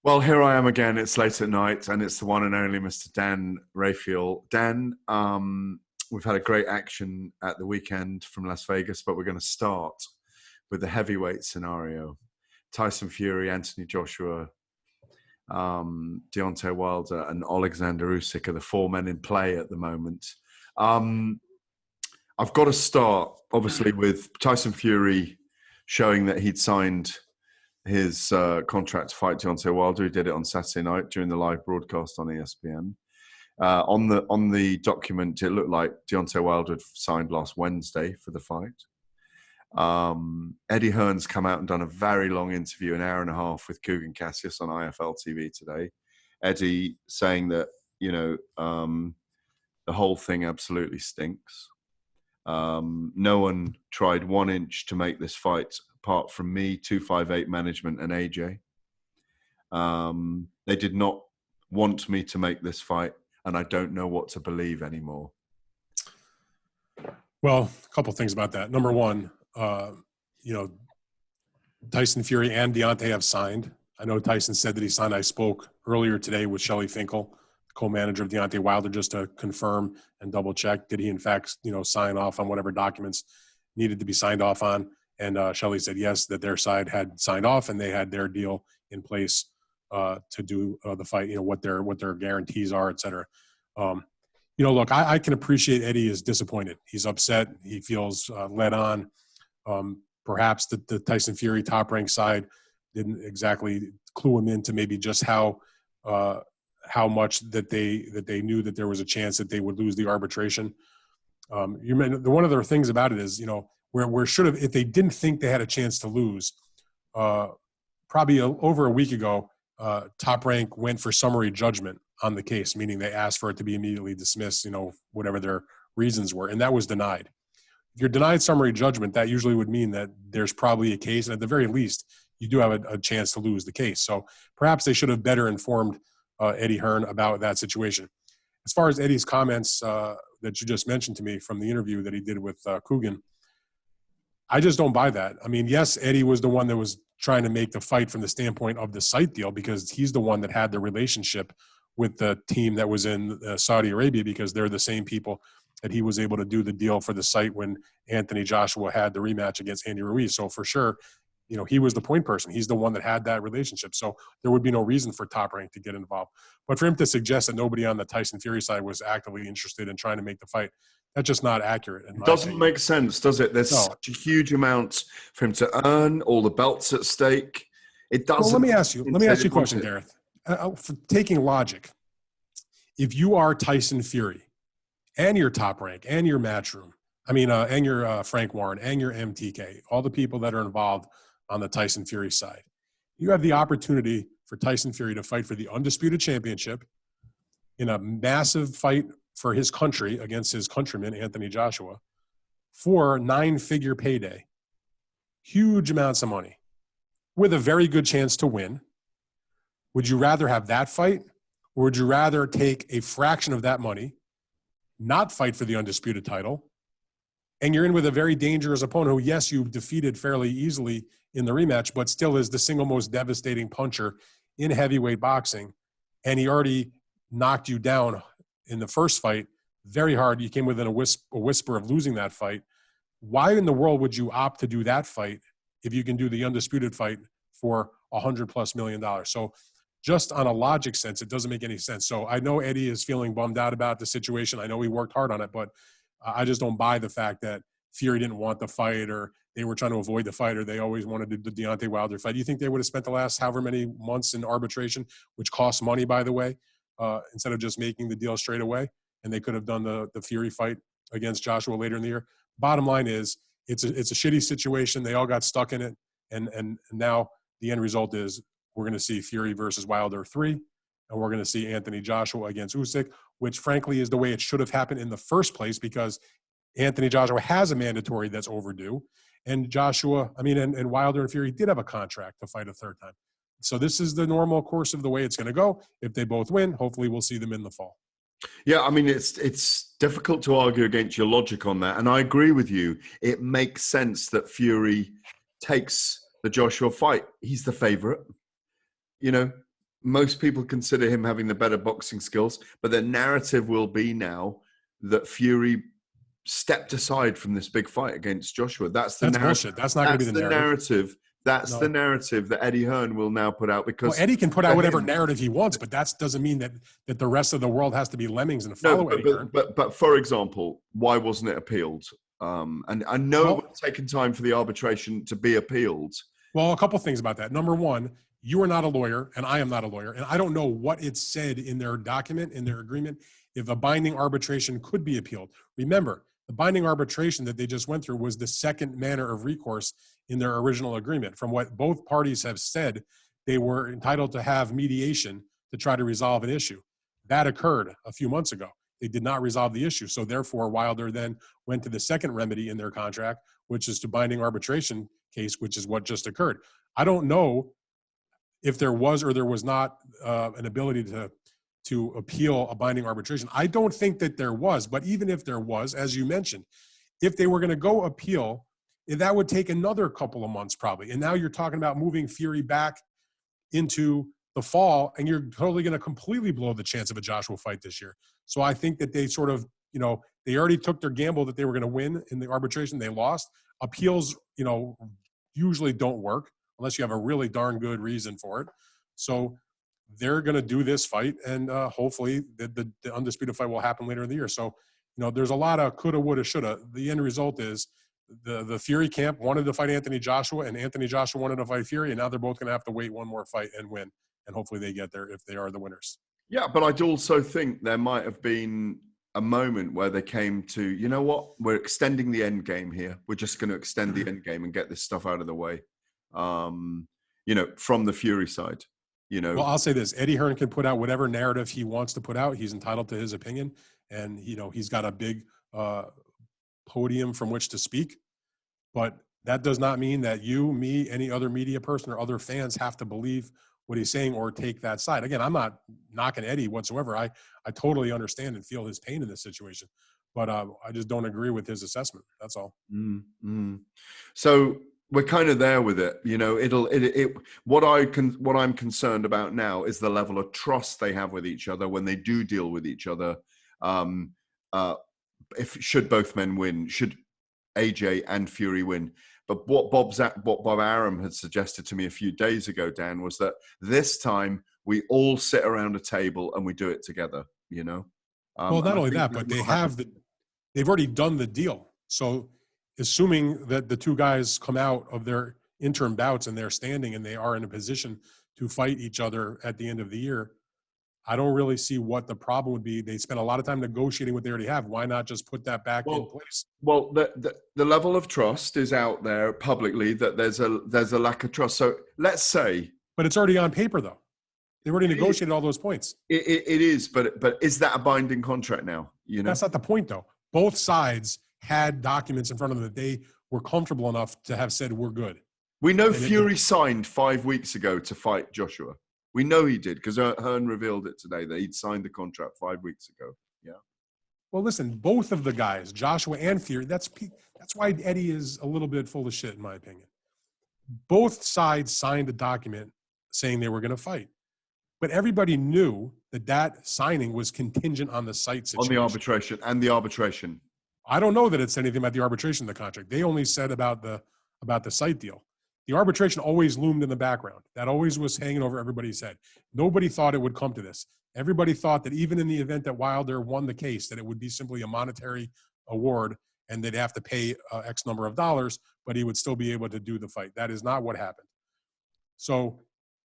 Well, here I am again. It's late at night, and it's the one and only Mr. Dan Raphael. Dan, we've had a great action at the weekend from Las Vegas, but we're going to start with the heavyweight scenario. Tyson Fury, Anthony Joshua, Deontay Wilder, and Alexander Usyk are the four men in play at the moment. I've got to start, obviously, with Tyson Fury showing that he'd signed his contract to fight Deontay Wilder. He did it on Saturday night during the live broadcast on ESPN. On the document, it looked like Deontay Wilder had signed last Wednesday for the fight. Eddie Hearn's come out and done a very long interview, an hour and a half, with Kugan Cassius on IFL TV today. Eddie saying that, the whole thing absolutely stinks. No one tried 1 inch to make this fight apart from me, 258 management, and AJ. They did not want me to make this fight, and I don't know what to believe anymore. Well, a couple things about that. Number one, Tyson Fury and Deontay have signed. I know Tyson said that he signed. I spoke earlier today with Shelley Finkel, co-manager of Deontay Wilder, just to confirm and double check. Did he in fact, sign off on whatever documents needed to be signed off on? And Shelley said yes, that their side had signed off and they had their deal in place to do the fight. What their guarantees are, et cetera. Look, I can appreciate Eddie is disappointed. He's upset. He feels led on. Perhaps the Tyson Fury top-ranked side didn't exactly clue him into maybe just how much that they knew that there was a chance that they would lose the arbitration. One of the things about it is, where should have, if they didn't think they had a chance to lose, probably over a week ago, Top Rank went for summary judgment on the case, meaning they asked for it to be immediately dismissed, whatever their reasons were, and that was denied. If you're denied summary judgment, that usually would mean that there's probably a case, and at the very least, you do have a chance to lose the case. So perhaps they should have better informed Eddie Hearn about that situation. As far as Eddie's comments that you just mentioned to me from the interview that he did with Kugan, I just don't buy that. I mean, yes, Eddie was the one that was trying to make the fight from the standpoint of the site deal, because he's the one that had the relationship with the team that was in Saudi Arabia, because they're the same people that he was able to do the deal for the site when Anthony Joshua had the rematch against Andy Ruiz. So for sure, he was the point person. He's the one that had that relationship. So there would be no reason for Top Rank to get involved. But for him to suggest that nobody on the Tyson Fury side was actively interested in trying to make the fight, that's just not accurate. It doesn't make sense, does it? There's such a huge amount for him to earn, all the belts at stake. It doesn't. Well, let me ask you a question, Gareth. For taking logic, if you are Tyson Fury and your Top Rank and your Matchroom, and your Frank Warren and your MTK, all the people that are involved on the Tyson Fury side, you have the opportunity for Tyson Fury to fight for the undisputed championship in a massive fight for his country against his countryman, Anthony Joshua, for 9-figure payday, huge amounts of money, with a very good chance to win. Would you rather have that fight, or would you rather take a fraction of that money, not fight for the undisputed title, and you're in with a very dangerous opponent who, yes, you defeated fairly easily in the rematch, but still is the single most devastating puncher in heavyweight boxing, and he already knocked you down in the first fight very hard. You came within a whisper of losing that fight. Why in the world would you opt to do that fight if you can do the undisputed fight for $100+ million? So just on a logic sense, it doesn't make any sense. So I know Eddie is feeling bummed out about the situation. I know he worked hard on it, but I just don't buy the fact that Fury didn't want the fight, or they were trying to avoid the fight, or they always wanted the Deontay Wilder fight. Do you think they would have spent the last however many months in arbitration, which costs money, by the way, instead of just making the deal straight away? And they could have done the Fury fight against Joshua later in the year. Bottom line is, it's a shitty situation. They all got stuck in it. And now the end result is we're going to see Fury versus Wilder 3, and we're going to see Anthony Joshua against Usyk, which frankly is the way it should have happened in the first place, because Anthony Joshua has a mandatory that's overdue. And and Wilder and Fury did have a contract to fight a third time. So this is the normal course of the way it's going to go. If they both win, hopefully we'll see them in the fall. Yeah, it's difficult to argue against your logic on that. And I agree with you. It makes sense that Fury takes the Joshua fight. He's the favorite. most people consider him having the better boxing skills, but the narrative will be now that Fury stepped aside from this big fight against Joshua. That's bullshit. That's not going to be the narrative. That's the narrative that Eddie Hearn will now put out, because Eddie can put out whatever narrative he wants, but that doesn't mean that the rest of the world has to be lemmings and follow Eddie Hearn. But for example, why wasn't it appealed? And I know it would have taken time for the arbitration to be appealed. Well, a couple things about that. Number one, you are not a lawyer, and I am not a lawyer, and I don't know what it said in their document, in their agreement, if a binding arbitration could be appealed. Remember, the binding arbitration that they just went through was the second manner of recourse in their original agreement. From what both parties have said, they were entitled to have mediation to try to resolve an issue. That occurred a few months ago. They did not resolve the issue. So therefore, Wilder then went to the second remedy in their contract, which is to binding arbitration case, which is what just occurred. I don't know if there was or there was not an ability to appeal a binding arbitration. I don't think that there was, but even if there was, as you mentioned, if they were going to go appeal, that would take another couple of months probably. And now you're talking about moving Fury back into the fall, and you're totally going to completely blow the chance of a Joshua fight this year. So I think that they sort of, they already took their gamble that they were going to win in the arbitration. They lost. Appeals, usually don't work unless you have a really darn good reason for it. So they're going to do this fight, and hopefully the undisputed fight will happen later in the year. So, there's a lot of coulda, woulda, shoulda. The end result is the Fury camp wanted to fight Anthony Joshua, and Anthony Joshua wanted to fight Fury, and now they're both going to have to wait one more fight and win. And hopefully they get there if they are the winners. Yeah, but I also think there might have been a moment where they came to, you know what, we're extending the end game here. We're just going to extend the end game and get this stuff out of the way, from the Fury side. Well, I'll say this. Eddie Hearn can put out whatever narrative he wants to put out. He's entitled to his opinion. And, he's got a big podium from which to speak. But that does not mean that you, me, any other media person or other fans have to believe what he's saying or take that side. Again, I'm not knocking Eddie whatsoever. I totally understand and feel his pain in this situation. But I just don't agree with his assessment. That's all. Mm-hmm. So we're kind of there with it. What I'm concerned about now is the level of trust they have with each other when they do deal with each other. Should both men win, should AJ and Fury win. But what Bob Arum had suggested to me a few days ago, Dan, was that this time we all sit around a table and we do it together. Well, not only that, but they've already done the deal. So, assuming that the two guys come out of their interim bouts and they're standing and they are in a position to fight each other at the end of the year, I don't really see what the problem would be. They spent a lot of time negotiating what they already have. Why not just put that back in place? Well, the level of trust is out there publicly that there's a lack of trust. So let's say, but it's already on paper though. They've already negotiated all those points. It is, but is that a binding contract now? That's not the point though. Both sides had documents in front of them that they were comfortable enough to have said we're good. We know Fury signed 5 weeks ago to fight Joshua. We know he did because Hearn revealed it today that he'd signed the contract 5 weeks ago. Yeah. Well, listen, both of the guys, Joshua and Fury, that's why Eddie is a little bit full of shit, in my opinion. Both sides signed a document saying they were going to fight. But everybody knew that signing was contingent on the site situation. On the arbitration. I don't know that it said anything about the arbitration of the contract. They only said about the site deal. The arbitration always loomed in the background. That always was hanging over everybody's head. Nobody thought it would come to this. Everybody thought that even in the event that Wilder won the case, that it would be simply a monetary award and they'd have to pay X number of dollars, but he would still be able to do the fight. That is not what happened. So,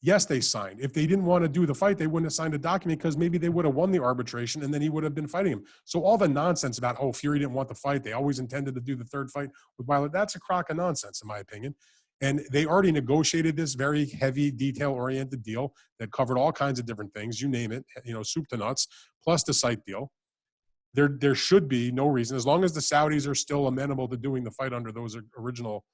yes, they signed. If they didn't want to do the fight, they wouldn't have signed a document because maybe they would have won the arbitration and then he would have been fighting him. So all the nonsense about, Fury didn't want the fight, they always intended to do the third fight with Wilder, that's a crock of nonsense, in my opinion. And they already negotiated this very heavy, detail-oriented deal that covered all kinds of different things, you name it, soup to nuts, plus the site deal. There should be no reason, as long as the Saudis are still amenable to doing the fight under those original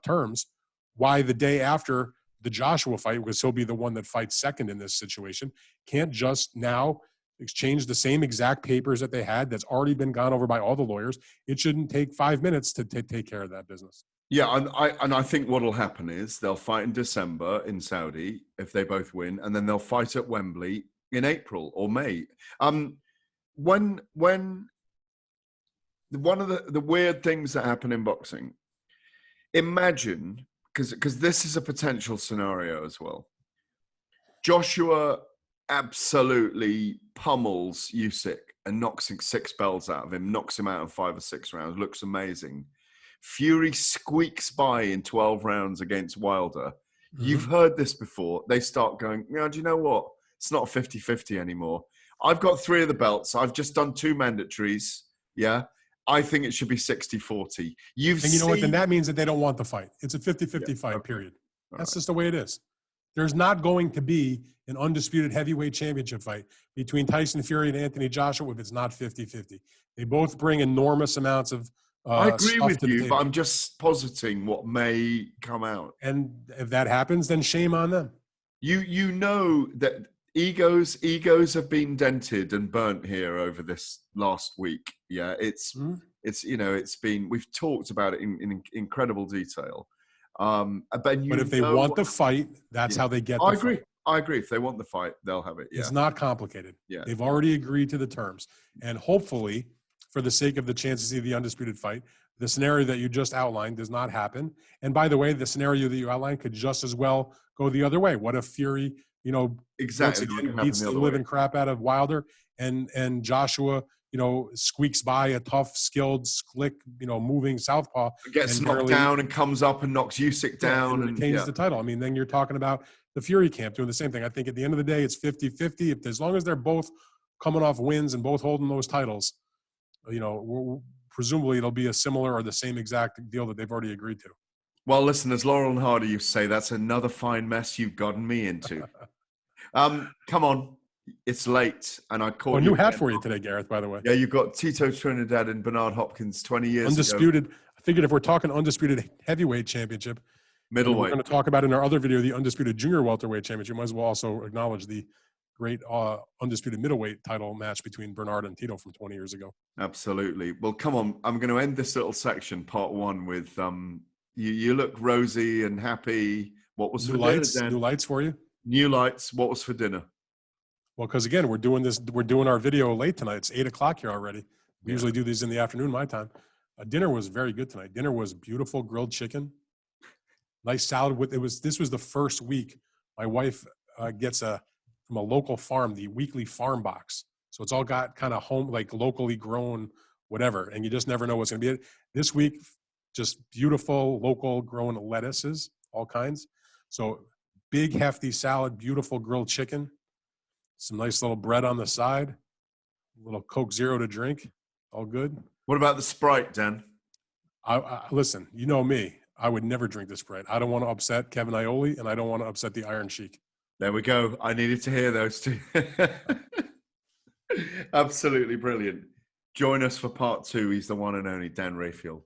terms, why the day after the Joshua fight, because he'll be the one that fights second in this situation, can't just now exchange the same exact papers that they had that's already been gone over by all the lawyers. It shouldn't take 5 minutes to take care of that business. Yeah, and I think what'll happen is they'll fight in December in Saudi if they both win, and then they'll fight at Wembley in April or May. When one of the weird things that happen in boxing, imagine, because this is a potential scenario as well. Joshua absolutely pummels Usyk and knocks 6 bells out of him, knocks him out in 5 or 6 rounds, looks amazing. Fury squeaks by in 12 rounds against Wilder. Mm-hmm. You've heard this before. They start going, do you know what? It's not 50-50 anymore. I've got 3 of the belts. I've just done 2 mandatories. Yeah. I think it should be 60-40. And you know what? Then that means that they don't want the fight. It's a 50-50 fight, okay. period. That's just the way it is. There's not going to be an undisputed heavyweight championship fight between Tyson Fury and Anthony Joshua if it's not 50-50. They both bring enormous amounts of I agree with you, but I'm just positing what may come out. And if that happens, then shame on them. You know that egos have been dented and burnt here over this last week. Yeah, it's been, we've talked about it in incredible detail. But if they want the fight, that's how they get the fight. I agree. If they want the fight, they'll have it. Yeah. It's not complicated. Yeah. They've already agreed to the terms. And hopefully, for the sake of the chance to see the undisputed fight, the scenario that you just outlined does not happen. And by the way, the scenario that you outlined could just as well go the other way. What if Fury, exactly beats the living crap out of Wilder and Joshua, squeaks by a tough, skilled, slick, moving southpaw. Gets knocked down and comes up and knocks Usyk down. And retains the title. I mean, then you're talking about the Fury camp doing the same thing. I think at the end of the day, it's 50-50. As long as they're both coming off wins and both holding those titles, presumably it'll be a similar or the same exact deal that they've already agreed to. Well, listen, as Laurel and Hardy used to say, that's another fine mess you've gotten me into. Come on. It's late, and I called you. A new hat for you today, Gareth, by the way. Yeah, you've got Tito Trinidad and Bernard Hopkins 20 years undisputed ago. I figured if we're talking undisputed heavyweight championship, middleweight. We're going to talk about in our other video the undisputed junior welterweight championship. Might as well also acknowledge the great undisputed middleweight title match between Bernard and Tito from 20 years ago. Absolutely. Well, come on. I'm going to end this little section, part 1, with you look rosy and happy. What was new lights? New lights for you? New lights. What was for dinner? Well, because again, we're doing our video late tonight. It's 8:00 here already. We usually do these in the afternoon, my time. Dinner was very good tonight. Dinner was beautiful grilled chicken, nice salad this was the first week my wife gets from a local farm, the weekly farm box. So it's all got kind of home, like locally grown, whatever. And you just never know what's going to be it. This week, just beautiful local grown lettuces, all kinds. So big hefty salad, beautiful grilled chicken. Some nice little bread on the side, a little Coke Zero to drink, all good. What about the Sprite, Dan? Listen, you know me. I would never drink the Sprite. I don't want to upset Kevin Iole, and I don't want to upset the Iron Sheik. There we go. I needed to hear those two. Absolutely brilliant. Join us for part 2. He's the one and only Dan Rayfield.